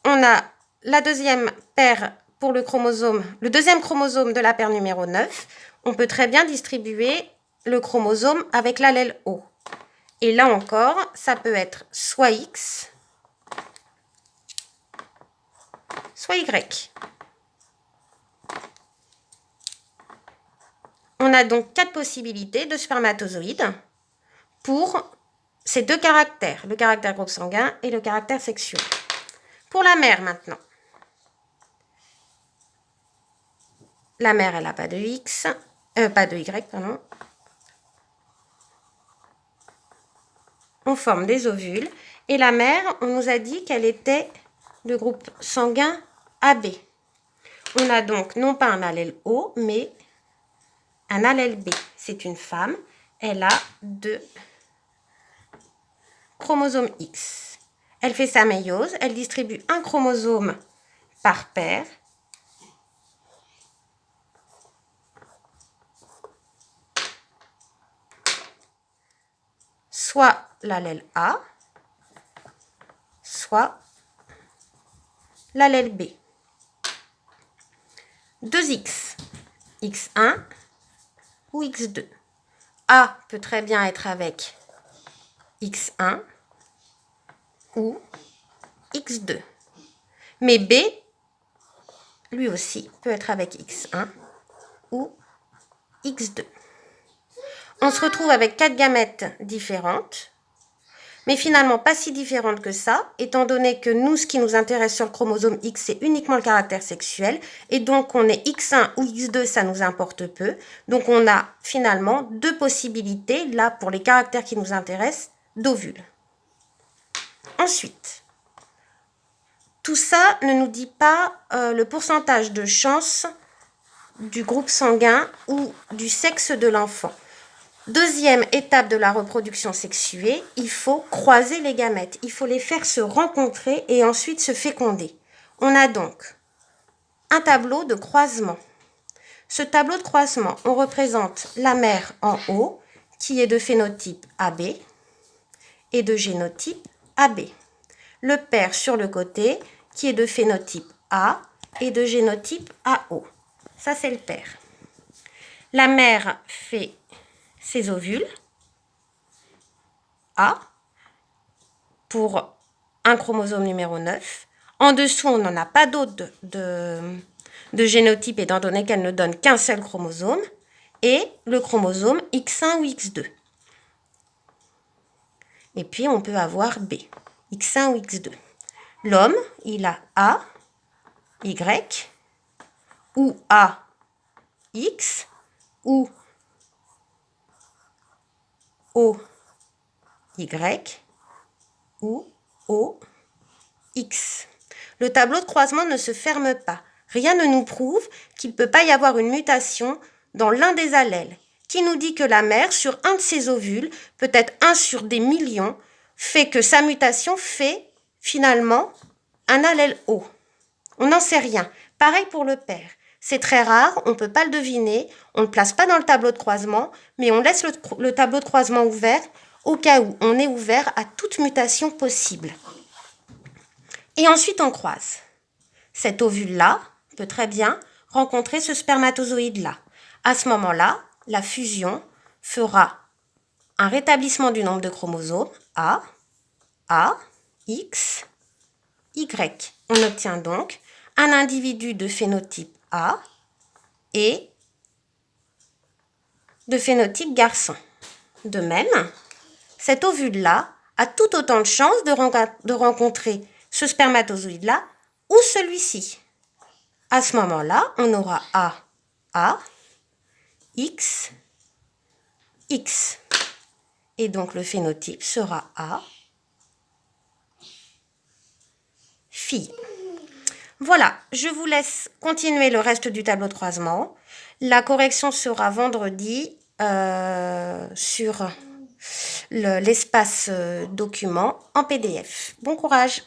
on a la deuxième paire pour le deuxième chromosome de la paire numéro 9. On peut très bien distribuer le chromosome avec l'allèle O. Et là encore, ça peut être soit X, soit Y. On a donc 4 possibilités de spermatozoïdes pour ces deux caractères, le caractère groupe sanguin et le caractère sexuel. Pour la mère maintenant. La mère, elle n'a pas de X, pas de Y, pardon. On forme des ovules. Et la mère, on nous a dit qu'elle était de groupe sanguin AB. On a donc non pas un allèle O, mais un allèle B. C'est une femme. Elle a 2 chromosomes X. Elle fait sa méiose. Elle distribue un chromosome par paire. Soit l'allèle A, soit l'allèle B. 2X, X1 ou X2. A peut très bien être avec X1 ou X2. Mais B, lui aussi, peut être avec X1 ou X2. On se retrouve avec 4 gamètes différentes, mais finalement pas si différentes que ça, étant donné que nous, ce qui nous intéresse sur le chromosome X, c'est uniquement le caractère sexuel, et donc on est X1 ou X2, ça nous importe peu. Donc on a finalement 2 possibilités, là, pour les caractères qui nous intéressent, d'ovules. Ensuite, tout ça ne nous dit pas le pourcentage de chance du groupe sanguin ou du sexe de l'enfant. Deuxième étape de la reproduction sexuée, il faut croiser les gamètes. Il faut les faire se rencontrer et ensuite se féconder. On a donc un tableau de croisement. Ce tableau de croisement, on représente la mère en haut, qui est de phénotype AB et de génotype AB. Le père sur le côté, qui est de phénotype A et de génotype AO. Ça, c'est le père. La mère fait ses ovules A pour un chromosome numéro 9. En dessous, on n'en a pas d'autres de génotype étant donné qu'elle ne donne qu'un seul chromosome. Et le chromosome X1 ou X2. Et puis, on peut avoir B, X1 ou X2. L'homme, il a A, Y, ou A, X, ou O, Y, ou O, X. Le tableau de croisement ne se ferme pas. Rien ne nous prouve qu'il ne peut pas y avoir une mutation dans l'un des allèles, qui nous dit que la mère, sur un de ses ovules, peut-être 1 sur des millions, fait que sa mutation fait finalement un allèle O. On n'en sait rien. Pareil pour le père. C'est très rare, on ne peut pas le deviner, on ne le place pas dans le tableau de croisement, mais on laisse le tableau de croisement ouvert au cas où on est ouvert à toute mutation possible. Et ensuite, on croise. Cet ovule-là peut très bien rencontrer ce spermatozoïde-là. À ce moment-là, la fusion fera un rétablissement du nombre de chromosomes A, X, Y. On obtient donc un individu de phénotype A et de phénotype garçon. De même, cet ovule-là a tout autant de chances de rencontrer ce spermatozoïde-là ou celui-ci. À ce moment-là, on aura A, X, X. Et donc, le phénotype sera A, fille. Voilà, je vous laisse continuer le reste du tableau de croisement. La correction sera vendredi sur l'espace document en PDF. Bon courage!